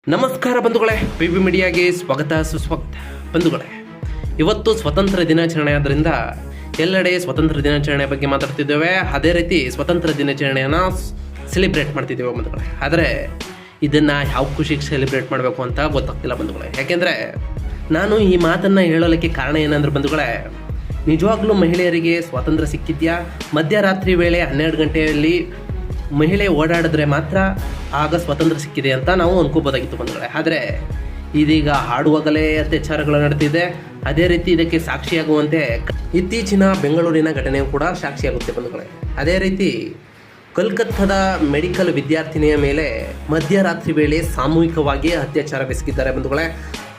ನಮಸ್ಕಾರ ಬಂಧುಗಳೇ, PB ಮೀಡಿಯಾಗೆ ಸ್ವಾಗತ ಸುಸ್ವಾಗತ. ಬಂಧುಗಳೇ, ಇವತ್ತು ಸ್ವತಂತ್ರ ದಿನಾಚರಣೆ ಆದ್ದರಿಂದ ಎಲ್ಲೆಡೆ ಸ್ವತಂತ್ರ ದಿನಾಚರಣೆ ಬಗ್ಗೆ ಮಾತಾಡ್ತಿದ್ದೇವೆ. ಅದೇ ರೀತಿ ಸ್ವತಂತ್ರ ದಿನಾಚರಣೆಯನ್ನು ಸೆಲೆಬ್ರೇಟ್ ಮಾಡ್ತಿದ್ದೇವೆ ಬಂಧುಗಳೇ. ಆದರೆ ಇದನ್ನು ಯಾವ ಖುಷಿಗೆ ಸೆಲೆಬ್ರೇಟ್ ಮಾಡಬೇಕು ಅಂತ ಗೊತ್ತಾಗ್ತಿಲ್ಲ ಬಂಧುಗಳೇ. ಯಾಕೆಂದರೆ ನಾನು ಈ ಮಾತನ್ನು ಹೇಳೋಲಿಕ್ಕೆ ಕಾರಣ ಏನಂದ್ರೆ ಬಂಧುಗಳೇ, ನಿಜವಾಗ್ಲೂ ಮಹಿಳೆಯರಿಗೆ ಸ್ವಾತಂತ್ರ್ಯ ಸಿಕ್ಕಿದ್ಯಾ? ಮಧ್ಯರಾತ್ರಿ ವೇಳೆ 12 ಗಂಟೆಯಲ್ಲಿ ಮಹಿಳೆ ಓಡಾಡಿದ್ರೆ ಮಾತ್ರ ಆಗ ಸ್ವಾತಂತ್ರ್ಯ ಸಿಕ್ಕಿದೆ ಅಂತ ನಾವು ಅನ್ಕೋಬೋದಾಗಿತ್ತು ಬಂಧುಗಳೇ. ಆದರೆ ಇದೀಗ ಹಾಡುವಾಗಲೇ ಅತ್ಯಾಚಾರಗಳು ನಡೆದಿದೆ. ಅದೇ ರೀತಿ ಇದಕ್ಕೆ ಸಾಕ್ಷಿಯಾಗುವಂತೆ ಇತ್ತೀಚಿನ ಬೆಂಗಳೂರಿನ ಘಟನೆಯೂ ಕೂಡ ಸಾಕ್ಷಿಯಾಗುತ್ತೆ ಬಂಧುಗಳೇ. ಅದೇ ರೀತಿ ಕೋಲ್ಕತ್ತಾದ ಮೆಡಿಕಲ್ ವಿದ್ಯಾರ್ಥಿನಿಯ ಮೇಲೆ ಮಧ್ಯರಾತ್ರಿ ವೇಳೆ ಸಾಮೂಹಿಕವಾಗಿ ಅತ್ಯಾಚಾರ ಬೆಸಗಿದ್ದಾರೆ ಬಂಧುಗಳೇ.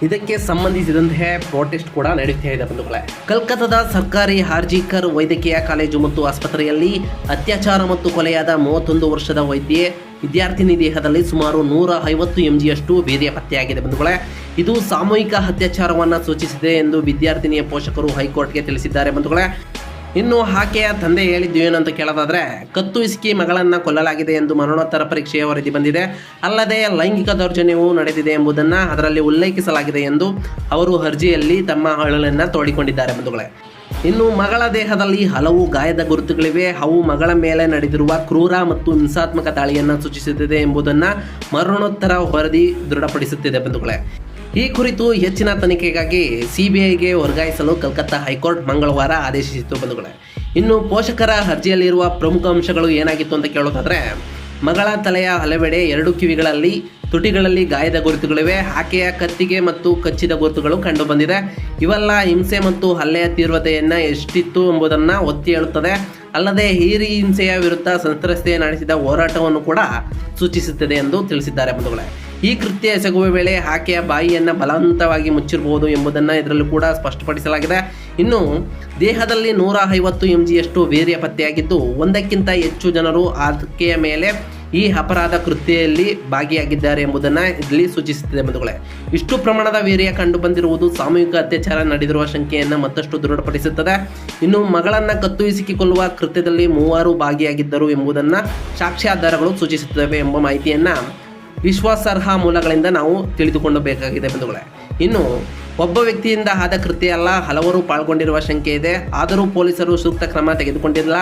ಇದಕ್ಕೆ ಸಂಬಂಧಿಸಿದಂತೆ ಪ್ರೊಟೆಸ್ಟ್ ಕೂಡ ನಡೀತಾ ಇದೆ ಬಂಧುಗಳೇ. ಕೋಲ್ಕತ್ತಾದ ಸರ್ಕಾರಿ ಆರ್ಜಿಕರ್ ವೈದ್ಯಕೀಯ ಕಾಲೇಜು ಮತ್ತು ಆಸ್ಪತ್ರೆಯಲ್ಲಿ ಅತ್ಯಾಚಾರ ಮತ್ತು ಕೊಲೆಯಾದ 31 ವರ್ಷದ ವಿದ್ಯಾರ್ಥಿನಿ ದೇಹದಲ್ಲಿ ಸುಮಾರು 150 mgಯಷ್ಟು ವೀರ್ಯ ಪತ್ತೆಯಾಗಿದೆ ಬಂಧುಗಳೇ. ಇದು ಸಾಮೂಹಿಕ ಅತ್ಯಾಚಾರವನ್ನು ಸೂಚಿಸಿದೆ ಎಂದು ವಿದ್ಯಾರ್ಥಿನಿಯ ಪೋಷಕರು ಹೈಕೋರ್ಟ್ಗೆ ತಿಳಿಸಿದ್ದಾರೆ ಬಂಧುಗಳೇ. ಇನ್ನು ಆಕೆಯ ತಂದೆ ಹೇಳಿದ್ದು ಏನಂತ ಕೇಳೋದಾದ್ರೆ, ಕತ್ತು ಹಿಸುಕಿ ಮಗಳನ್ನು ಕೊಲ್ಲಲಾಗಿದೆ ಎಂದು ಮರಣೋತ್ತರ ಪರೀಕ್ಷೆಯ ವರದಿ ಬಂದಿದೆ. ಅಲ್ಲದೆ ಲೈಂಗಿಕ ದೌರ್ಜನ್ಯವೂ ನಡೆದಿದೆ ಎಂಬುದನ್ನು ಅದರಲ್ಲಿ ಉಲ್ಲೇಖಿಸಲಾಗಿದೆ ಎಂದು ಅವರು ಅರ್ಜಿಯಲ್ಲಿ ತಮ್ಮ ಅಳಲನ್ನು ತೋಡಿಕೊಂಡಿದ್ದಾರೆ ಬಂಧುಗಳೇ. ಇನ್ನು ಮಗಳ ದೇಹದಲ್ಲಿ ಹಲವು ಗಾಯದ ಗುರುತುಗಳಿವೆ. ಅವು ಮಗಳ ಮೇಲೆ ನಡೆದಿರುವ ಕ್ರೂರ ಮತ್ತು ಹಿಂಸಾತ್ಮಕ ದಾಳಿಯನ್ನು ಸೂಚಿಸುತ್ತಿದೆ ಎಂಬುದನ್ನು ಮರಣೋತ್ತರ ವರದಿ ದೃಢಪಡಿಸುತ್ತಿದೆ ಬಂಧುಗಳೇ. ಈ ಕುರಿತು ಹೆಚ್ಚಿನ ತನಿಖೆಗಾಗಿ CBIಗೆ ವರ್ಗಾಯಿಸಲು ಕೋಲ್ಕತ್ತಾ ಹೈಕೋರ್ಟ್ ಮಂಗಳವಾರ ಆದೇಶಿಸಿತು ಬಂಧುಗಳೇ. ಇನ್ನು ಪೋಷಕರ ಅರ್ಜಿಯಲ್ಲಿರುವ ಪ್ರಮುಖ ಅಂಶಗಳು ಏನಾಗಿತ್ತು ಅಂತ ಕೇಳೋದಾದರೆ, ಮಗಳ ತಲೆಯ ಹಲವೆಡೆ 2 ಕಿವಿಗಳಲ್ಲಿ ತುಟಿಗಳಲ್ಲಿ ಗಾಯದ ಗುರುತುಗಳಿವೆ. ಆಕೆಯ ಕತ್ತಿಗೆ ಮತ್ತು ಕಚ್ಚಿದ ಗುರುತುಗಳು ಕಂಡು ಬಂದಿದೆ. ಇವೆಲ್ಲ ಹಿಂಸೆ ಮತ್ತು ಹಲ್ಲೆಯ ತೀವ್ರತೆಯನ್ನು ಎಷ್ಟಿತ್ತು ಎಂಬುದನ್ನು ಒತ್ತಿ ಹೇಳುತ್ತದೆ. ಅಲ್ಲದೆ ಈ ಹಿಂಸೆಯ ವಿರುದ್ಧ ಸಂತ್ರಸ್ತೆ ನಡೆಸಿದ ಹೋರಾಟವನ್ನು ಕೂಡ ಸೂಚಿಸುತ್ತದೆ ಎಂದು ತಿಳಿಸಿದ್ದಾರೆ ಬಂಧುಗಳೇ. ಈ ಕೃತ್ಯ ಎಸಗುವ ವೇಳೆ ಆಕೆಯ ಬಾಯಿಯನ್ನು ಬಲವಂತವಾಗಿ ಮುಚ್ಚಿರಬಹುದು ಎಂಬುದನ್ನು ಇದರಲ್ಲೂ ಕೂಡ ಸ್ಪಷ್ಟಪಡಿಸಲಾಗಿದೆ. ಇನ್ನು ದೇಹದಲ್ಲಿ 150 mgಯಷ್ಟು ವೀರ್ಯ ಪತ್ತೆಯಾಗಿದ್ದು, 1ಕ್ಕಿಂತ ಹೆಚ್ಚು ಜನರು ಆಕೆಯ ಮೇಲೆ ಈ ಅಪರಾಧ ಕೃತ್ಯದಲ್ಲಿ ಭಾಗಿಯಾಗಿದ್ದಾರೆ ಎಂಬುದನ್ನು ಇಲ್ಲಿ ಸೂಚಿಸುತ್ತದೆ ಬಂಧುಗಳೇ. ಇಷ್ಟು ಪ್ರಮಾಣದ ವೀರ್ಯ ಕಂಡು ಬಂದಿರುವುದು ಸಾಮೂಹಿಕ ಅತ್ಯಾಚಾರ ನಡೆದಿರುವ ಶಂಕೆಯನ್ನು ಮತ್ತಷ್ಟು ದೃಢಪಡಿಸುತ್ತದೆ. ಇನ್ನು ಮಗಳನ್ನು ಕತ್ತು ಹಿಸುಕಿಕೊಳ್ಳುವ ಕೃತ್ಯದಲ್ಲಿ 3 ಭಾಗಿಯಾಗಿದ್ದರು ಎಂಬುದನ್ನು ಸಾಕ್ಷ್ಯಾಧಾರಗಳು ಸೂಚಿಸುತ್ತವೆ ಎಂಬ ಮಾಹಿತಿಯನ್ನು ವಿಶ್ವಾಸಾರ್ಹ ಮೂಲಗಳಿಂದ ನಾವು ತಿಳಿದುಕೊಳ್ಳಬೇಕಾಗಿದೆ ಬಂಧುಗಳೇ. ಇನ್ನು ಒಬ್ಬ ವ್ಯಕ್ತಿಯಿಂದ ಆದ ಕೃತ್ಯ ಅಲ್ಲ, ಹಲವರು ಪಾಲ್ಗೊಂಡಿರುವ ಶಂಕೆ ಇದೆ. ಆದರೂ ಪೊಲೀಸರು ಸೂಕ್ತ ಕ್ರಮ ತೆಗೆದುಕೊಂಡಿಲ್ಲ.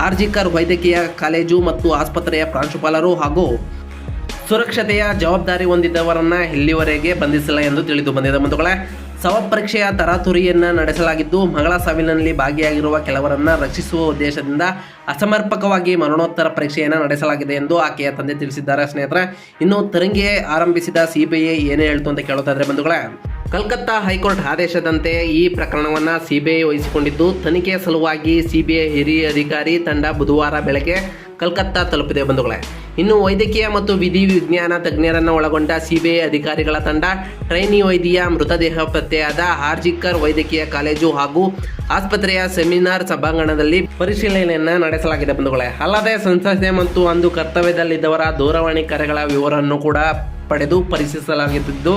ಆರ್ಜಿಕರ್ ವೈದ್ಯಕೀಯ ಕಾಲೇಜು ಮತ್ತು ಆಸ್ಪತ್ರೆಯ ಪ್ರಾಂಶುಪಾಲರು ಹಾಗೂ ಸುರಕ್ಷತೆಯ ಜವಾಬ್ದಾರಿ ಹೊಂದಿದ್ದವರನ್ನು ಇಲ್ಲಿವರೆಗೆ ಬಂಧಿಸಿಲ್ಲ ಎಂದು ತಿಳಿದು ಬಂದಿದೆ ಬಂಧುಗಳೇ. ಶವ ಪರೀಕ್ಷೆಯ ತರಾತುರಿಯನ್ನು ನಡೆಸಲಾಗಿದ್ದು, ಮಗಳ ಸಾವಿನಲ್ಲಿ ಭಾಗಿಯಾಗಿರುವ ಕೆಲವರನ್ನು ರಕ್ಷಿಸುವ ಉದ್ದೇಶದಿಂದ ಅಸಮರ್ಪಕವಾಗಿ ಮರಣೋತ್ತರ ಪರೀಕ್ಷೆಯನ್ನು ನಡೆಸಲಾಗಿದೆ ಎಂದು ಆಕೆಯ ತಂದೆ ತಿಳಿಸಿದ್ದಾರೆ ಸ್ನೇಹಿತರೆ. ಇನ್ನು ತನಿಖೆ ಆರಂಭಿಸಿದ CBI ಏನೇ ಹೇಳ್ತು ಅಂತ ಕೇಳೋದಾದ್ರೆ ಬಂಧುಗಳೇ, ಕೋಲ್ಕತ್ತಾ ಹೈಕೋರ್ಟ್ ಆದೇಶದಂತೆ ಈ ಪ್ರಕರಣವನ್ನು CBI ವಹಿಸಿಕೊಂಡಿದ್ದು, ತನಿಖೆಯ ಸಲುವಾಗಿ CBI ಹಿರಿಯ ಅಧಿಕಾರಿ ತಂಡ ಬುಧವಾರ ಬೆಳಗ್ಗೆ ಕೋಲ್ಕತ್ತಾ ತಲುಪಿದೆ ಬಂಧುಗಳೇ. ಇನ್ನು ವೈದ್ಯಕೀಯ ಮತ್ತು ವಿಧಿ ವಿಜ್ಞಾನ ತಜ್ಞರನ್ನು ಒಳಗೊಂಡ CBI ಅಧಿಕಾರಿಗಳ ತಂಡ ಟ್ರೈನಿ ವೈದ್ಯೆಯ ಮೃತದೇಹ ಪತ್ತೆಯಾದ ಆರ್ಜಿಕರ್ ವೈದ್ಯಕೀಯ ಕಾಲೇಜು ಹಾಗೂ ಆಸ್ಪತ್ರೆಯ ಸೆಮಿನಾರ್ ಸಭಾಂಗಣದಲ್ಲಿ ಪರಿಶೀಲನೆಯನ್ನು ನಡೆಸಲಾಗಿದೆ ಬಂಧುಗಳೇ. ಅಲ್ಲದೆ ಸಂಸ್ಥೆ ಮತ್ತು ಅಂದು ಕರ್ತವ್ಯದಲ್ಲಿದ್ದವರ ದೂರವಾಣಿ ಕರೆಗಳ ವಿವರವನ್ನು ಕೂಡ ಪಡೆದು ಪರಿಶೀಲಿಸಲಾಗಿದ್ದು,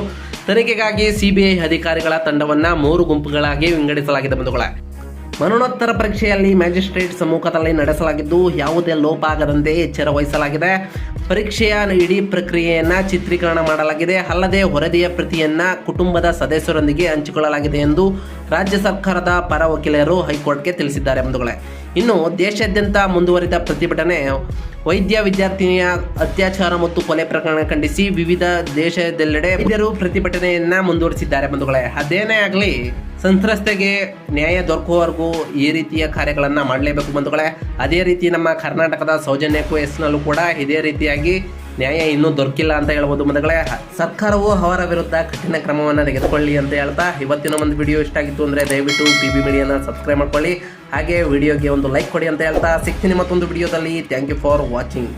ತನಿಖೆಗಾಗಿ CBI ಅಧಿಕಾರಿಗಳ ತಂಡವನ್ನು 3 ಗುಂಪುಗಳಾಗಿ ವಿಂಗಡಿಸಲಾಗಿದೆ ಬಂಧುಗಳೇ. ಮರಣೋತ್ತರ ಪರೀಕ್ಷೆಯಲ್ಲಿ ಮ್ಯಾಜಿಸ್ಟ್ರೇಟ್ ಸಮ್ಮುಖದಲ್ಲಿ ನಡೆಸಲಾಗಿದ್ದು, ಯಾವುದೇ ಲೋಪ ಆಗದಂತೆ ಎಚ್ಚರ ವಹಿಸಲಾಗಿದೆ. ಪರೀಕ್ಷೆಯ ಇಡೀ ಪ್ರಕ್ರಿಯೆಯನ್ನು ಚಿತ್ರೀಕರಣ ಮಾಡಲಾಗಿದೆ. ಅಲ್ಲದೆ ವರದಿಯ ಪ್ರತಿಯನ್ನು ಕುಟುಂಬದ ಸದಸ್ಯರೊಂದಿಗೆ ಹಂಚಿಕೊಳ್ಳಲಾಗಿದೆ ಎಂದು ರಾಜ್ಯ ಸರ್ಕಾರದ ಪರ ವಕೀಲರು ಹೈಕೋರ್ಟ್ಗೆ ತಿಳಿಸಿದ್ದಾರೆ ಬಂಧುಗಳೇ. ಇನ್ನು ದೇಶಾದ್ಯಂತ ಮುಂದುವರಿದ ಪ್ರತಿಭಟನೆ ವಿದ್ಯಾರ್ಥಿನಿಯ ಅತ್ಯಾಚಾರ ಮತ್ತು ಕೊಲೆ ಪ್ರಕರಣ ಖಂಡಿಸಿ ವಿವಿಧ ದೇಶದೆಲ್ಲೆಡೆ ವೈದ್ಯರು ಪ್ರತಿಭಟನೆಯನ್ನು ಮುಂದುವರಿಸಿದ್ದಾರೆ ಬಂಧುಗಳೇ. ಅದೇನೇ ಆಗಲಿ, ಸಂತ್ರಸ್ತೆಗೆ ನ್ಯಾಯ ದೊರಕುವವರೆಗೂ ಈ ರೀತಿಯ ಕಾರ್ಯಗಳನ್ನು ಮಾಡಲೇಬೇಕು ಬಂಧುಗಳೇ. ಅದೇ ರೀತಿ ನಮ್ಮ ಕರ್ನಾಟಕದ ಸೌಜನ್ಯ ಕೇಸ್ನಲ್ಲೂ ಕೂಡ ಇದೇ ರೀತಿಯಾಗಿ ನ್ಯಾಯ ಇನ್ನೂ ದೊರಕಿಲ್ಲ ಅಂತ ಹೇಳ್ಬೋದು ಬಂಧುಗಳೇ. ಸರ್ಕಾರವು ಅವರ ವಿರುದ್ಧ ಕಠಿಣ ಕ್ರಮವನ್ನು ತೆಗೆದುಕೊಳ್ಳಿ ಅಂತ ಹೇಳ್ತಾ, ಇವತ್ತಿನ ಒಂದು ವಿಡಿಯೋ ಇಷ್ಟ ಆಗಿತ್ತು ಅಂದರೆ ದಯವಿಟ್ಟು PB ಮೀಡಿಯಾನ ಸಬ್ಸ್ಕ್ರೈಬ್ ಮಾಡ್ಕೊಳ್ಳಿ. ಹಾಗೆ ವಿಡಿಯೋಗೆ ಒಂದು ಲೈಕ್ ಕೊಡಿ ಅಂತ ಹೇಳ್ತಾ ಸಿಗ್ತೀನಿ ಮತ್ತೊಂದು ವಿಡಿಯೋದಲ್ಲಿ. Thank you for watching.